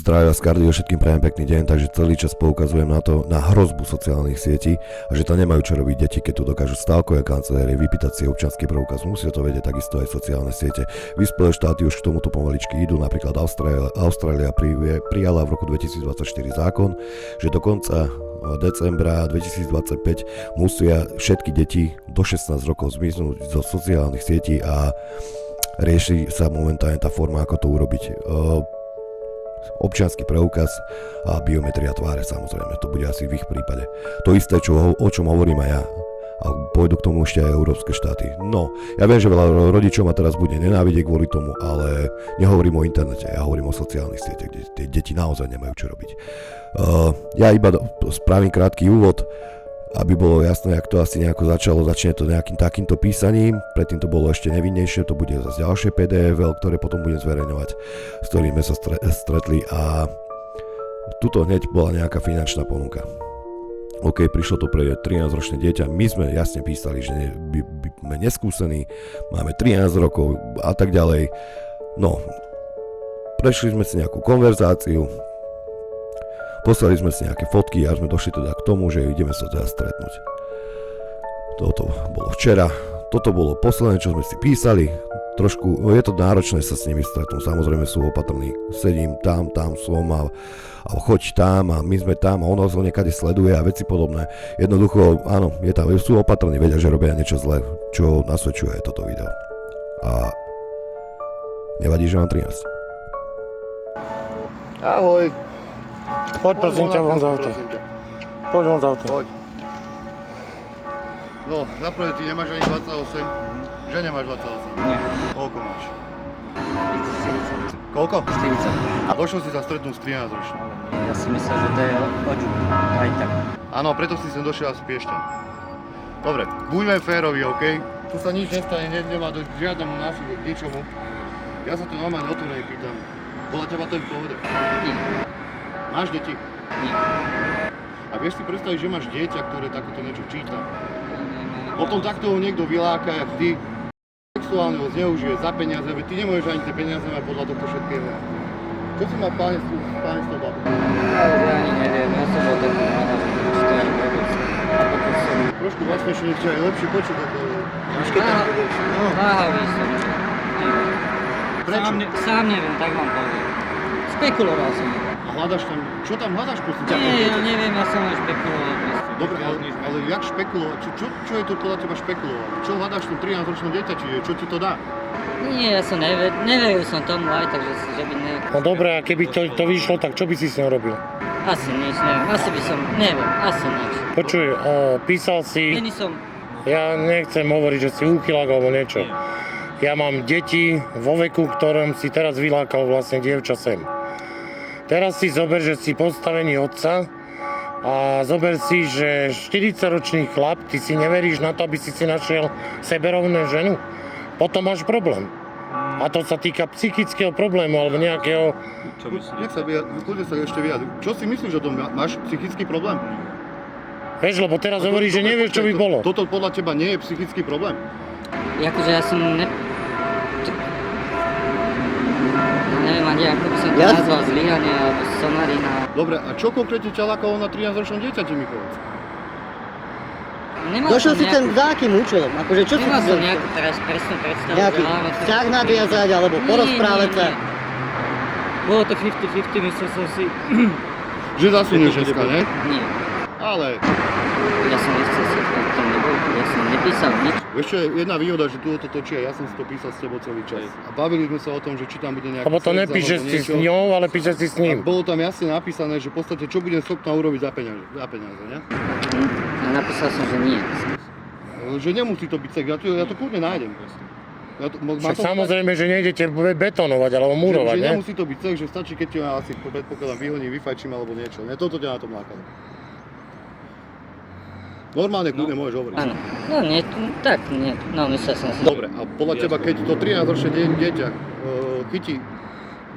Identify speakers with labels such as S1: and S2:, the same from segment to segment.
S1: Zdravia z kardio, všetkým prajem pekný deň, takže celý čas poukazujem na to, na hrozbu sociálnych sietí a že to nemajú čo robiť deti, keď tu dokážu stávkové kancelárie vypýtať si občiansky preukaz. Musia to vedieť takisto aj sociálne siete. Vyspelé štáty už k tomuto pomaličky idú, napríklad Austrália prijala v roku 2024 zákon, že do konca decembra 2025 musia všetky deti do 16 rokov zmiznúť zo sociálnych sietí a rieši sa momentálne tá forma, ako to urobiť. Občiansky preukaz a biometria tváre, samozrejme, to bude asi v ich prípade. To isté, o čom hovorím aj ja. A pôjdu k tomu ešte aj európske štáty. No, ja viem, že veľa rodičov ma teraz bude nenávidieť kvôli tomu, ale nehovorím o internete, ja hovorím o sociálnych sieťach, kde tie deti naozaj nemajú čo robiť. Ja iba spravím krátky úvod, aby bolo jasné, jak to asi nejako začalo. Začne to nejakým takýmto písaním, predtým to bolo ešte nevinnejšie, to bude zase ďalšie PDF, ktoré potom budem zverejňovať, s ktorými sa stretli a tuto hneď bola nejaká finančná ponuka. OK, prišlo to pre 13-ročné dieťa, my sme jasne písali, že sme neskúsení, máme 13 rokov a tak ďalej. No, prešli sme si nejakú konverzáciu, poslali sme si nejaké fotky a sme došli teda k tomu, že ideme sa teda stretnúť. Toto bolo včera, toto bolo posledné, čo sme si písali. Trošku, je to náročné sa s nimi stretnúť, samozrejme sú opatrní. Sedím tam som a choď tam a my sme tam a ono ho niekade sleduje a veci podobné. Jednoducho, áno, je tam, sú opatrní, vedia, že robia niečo zlé, čo nasvedčuje aj toto video. A nevadí, že mám 13.
S2: Ahoj.
S3: Poď prosím ťa von z auta. Poď von z auta.
S2: Poď. No, naprvé ty nemáš ani 28. Že nemáš 28?
S4: Nie.
S2: Koľko máš?
S4: 40.
S2: Koľko?
S4: 40.
S2: A došiel si sa stretnúť s 13 ročným.
S4: Ja si myslel, že to je oču. Aj tak.
S2: Áno, preto si sem došiel z Piešťan. Dobre, buďme férovi, OK? Tu sa nič nestane, nemá do žiadnemu násiliu, k ničomu. Ja sa tu normálne otvorene pýtam. Podľa teba to je v pohode?
S4: Nie.
S2: Máš deti?
S4: Nie.
S2: A vieš si predstaviť, že máš dieťa, ktoré takéto niečo číta? Potom takto ho niekto vyláka, jak ty, sexuálne ho zneužije za peniaze, veď ty nemôžeš ani tie peniaze mať podľa tohto všetkého. Čo si má páne s tou babou?
S4: Ja ani neviem, ja som bol taký mladý, že to je vôbec. A potom som...
S2: Trošku vlastnejšie, nech ťa je lepšie počuť ako...
S4: Váhavý som.
S2: Prečo?
S4: Sám neviem, tak vám poviem. Špekuloval som.
S2: A hľadaš tam... Čo tam hľadaš, prosím ťa?
S4: Nie, ja neviem, ja som len špekuloval.
S2: Dobre, ale jak špekulovať? Čo je to podľa teba špekulovať? Čo hľadaš v tom 13-ročnom dieťači? Čo ti to dá?
S4: Nie, ja som neveril som tomu aj, takže že by ne...
S3: No dobré, a keby to vyšlo, tak čo by si s ňou robil?
S4: Asi nič, neviem. Asi by som, neviem, asi nič.
S3: Počuj, písal si,
S4: Není som...
S3: ja nechcem hovoriť, že si úchylák alebo niečo. Ja mám deti vo veku, ktorom si teraz vylákal vlastne dievča sem. Teraz si zober, že si postavený otca a zober si, že 40-ročný chlap, ty si neveríš na to, aby si našiel seberovnú ženu? Potom máš problém. A to sa týka psychického problému alebo nejakého...
S2: Nech sa kľudne sa ešte vyjadri. Čo si myslíš o tom? Máš psychický problém?
S3: Vieš, lebo teraz hovoríš, že nevieš, čo by bolo.
S2: Toto podľa teba nie je psychický problém?
S4: Akože ja som neviem ani ako by som to nazval, zlyhanie alebo somarina.
S2: Dobre, a čo konkrétne ťa lákalo na 13-ročnom dieťati, mi povedz?
S5: Došiel si ten za akým účelom? Akože čo si
S4: Nemal som
S5: chcel?
S4: nejakú teraz presnú predstavu.
S5: Nejaký vzťah nadviazať alebo porozprávať sa?
S4: Bolo to 50-50, myslel som si.
S2: Že zasunieš dneska, ne?
S4: Nie.
S2: Ale,
S4: Ja som nechcel si v tom nebol. Ja som nepísal nič.
S2: vieš čo je jedna výhoda, že tu to točí a ja som si to písal s tebou celý čas. A bavili sme sa o tom, že či tam bude nejaký
S3: Lebo to
S2: sex
S3: nepíšeš
S2: alebo
S3: si s
S2: niečo.
S3: ňou, ale píšeš si s
S2: A
S3: ním.
S2: bolo tam jasne napísané, že v podstate čo budem schopná urobiť za peniaze, ne?
S4: A napísal som, že nie.
S2: Že nemusí to byť sex, ja to kľudne nájdem.
S3: Však samozrejme, že nejdete betonovať alebo murovať,
S2: že
S3: ne?
S2: nemusí to byť sex, že stačí, keď ti asi predpokladám vyhoní, vyfajčím alebo niečo, ne? Toto ťa na tom lákalo. Normálne kľudne môžeš hovoriť.
S4: Áno. No nie, tak nie. No myslel som si.
S2: Dobre, a podľa teba, keď to 13-ročné dieťa chytí,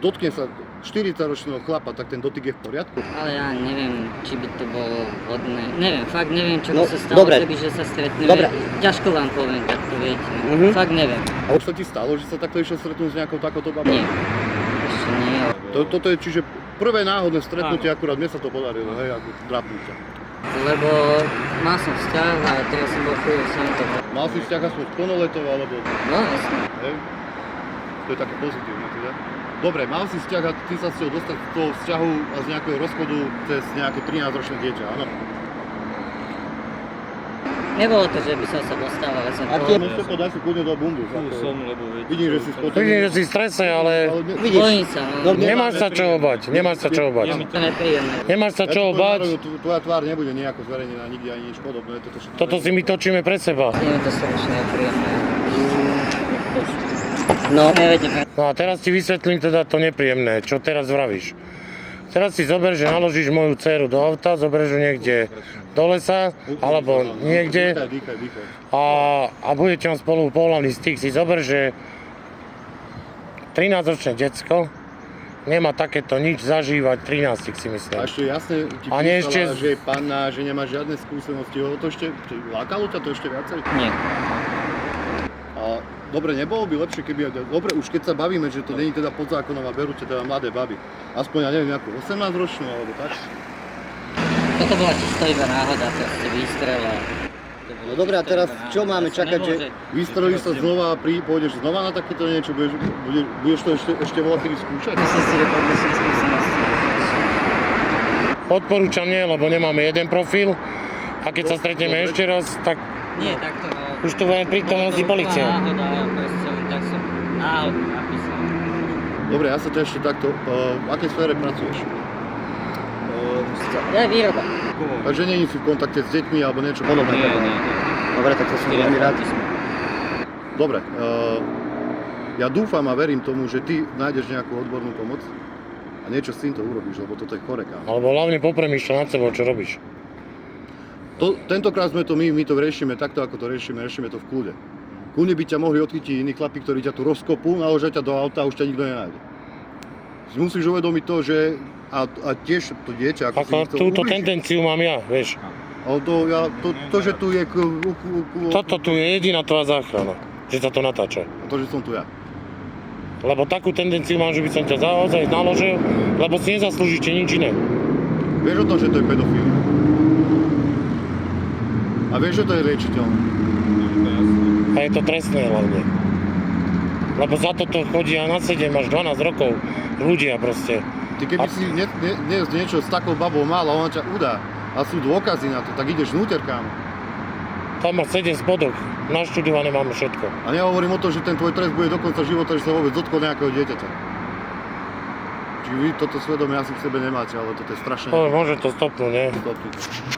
S2: dotkne sa 40-ročného chlapa, tak ten dotyk je v poriadku?
S4: Ale ja neviem, či by to bolo vhodné. Neviem, fakt neviem, čo by
S5: No,
S4: sa stalo,
S5: dobre.
S4: keby, že sa stretneme.
S5: Dobre.
S4: Ťažko vám poviem, tak to viete. Fakt neviem.
S2: A už sa ti stalo, že sa takto išiel stretnúť s nejakou takouto babou?
S4: Nie. Ešte nie.
S2: Toto je, čiže prvé náhodné stretnutie, akurát mne sa to podarilo, hej, ako drapnúť ťa.
S4: Lebo mal som vzťah a teraz som bol chuj, sa mi to...
S2: Mal si vzťah aspoň s plnoletou, alebo...
S4: No, jasne.
S2: Hej? To je také pozitívne teda. Dobre, mal si vzťah a ty sa chcel dostať z toho vzťahu a z nejakého rozchodu cez nejaké 13-ročné dieťa, áno?
S4: Nebolo to, že by som sa dostal, ale som
S2: Ak
S4: bol...
S2: môžete podať si kľudne do bundu. Vidím, že si spotený.
S3: Vidím, že si v strese, ale
S5: Vidíš,
S4: Bojím sa, no.
S3: nemáš sa čoho bať, nemáš sa čoho bať.
S4: Je to nepríjemné.
S3: Nemáš sa čoho bať,
S2: Tvoja tvár nebude nejako zverejnená nikde ani nič podobné.
S3: toto si my točíme pre seba.
S4: Je mi to strašne nepríjemné. No, nevedem.
S3: No a teraz ti vysvetlím teda to nepríjemné, čo teraz vravíš. Teraz si zober, že naložíš moju dceru do auta, zoberieš ju niekde do lesa, alebo niekde
S2: Dýchaj.
S3: a budete mať spolu pohlavný styk. Si zober, že 13-ročné decko nemá takéto nič zažívať, 13 si myslím.
S2: A ešte jasne ti
S3: A nie
S2: písala,
S3: ešte-
S2: že je panna, že nemá žiadne skúsenosti. To ešte, lákalo ťa to ešte viacej?
S4: Nie.
S2: A dobre, nebolo by lepšie, keby... Dobre, už keď sa bavíme, že to není teda pod zákonom a berú teda mladé baby. Aspoň, ja neviem, nejakú 18-ročnú alebo tak.
S4: Toto bola čisto iba náhoda, to ste výstrel a...
S5: No dobré, a teraz čo máme čakať, že...
S2: Vystrelíš sa znova a pôjdeš znova na takéto niečo, budeš to ešte veľa kedy skúšať?
S4: Myslím si, že podnesím skúsenosti.
S3: Odporúčam nie, lebo nemáme jeden profil a keď sa stretneme ešte raz, tak
S4: Nie, takto no...
S3: už tu budeme prítomnosti policie.
S4: Náhoda, proste, tak som náhodne napísal.
S2: Dobre, ja sa to ešte takto... v akej sfére pracuješ?
S4: Ja výroba.
S2: Takže nie si v kontakte s deťmi alebo niečo podobné?
S5: Dobre, tak to som veľmi rád.
S2: Dobre, ja dúfam a verím tomu, že ty nájdeš nejakú odbornú pomoc a niečo s týmto urobíš, lebo toto je chore, kámo.
S3: Alebo hlavne popremýšľa nad sebou, čo robíš.
S2: Tentokrát sme to my to riešime takto, ako to riešime to v kľude. Kľudne by ťa mohli odchytiť iní chlapi, ktorí ťa tu rozkopú, naložia ťa do auta a už ťa nikto nenájde. Si musíš uvedomiť to, že a tiež to dieťa, ako si
S3: Ako
S2: chcel
S3: túto
S2: ubližiť.
S3: tendenciu mám ja, vieš.
S2: Ale to, že tu je...
S3: Toto tu je jediná tvoja záchrana, že sa to natáča.
S2: A to, že som tu ja.
S3: Lebo takú tendenciu mám, že by som ťa naozaj naložil, lebo si nezaslúžite nič iné.
S2: Vieš o tom, že to je pedofil? A vieš, že to je liečiteľné?
S3: A je to trestné hlavne. Lebo za toto chodia na 7 až 12 rokov ľudia proste.
S2: Ty keby si niečo s takou babou mal a ona ťa udá a sú dôkazy na to, tak ideš vnúter, kámo.
S3: Tam má 7 spodok, naštudované máme všetko.
S2: A nehovorím o tom, že ten tvoj trest bude do konca života, že sa vôbec dotkol nejakého dieťaťa. Čiže vy toto svedomie asi v sebe nemáte, ale toto je strašne...
S3: Môže to stopnúť, nie?
S2: Stopnúť.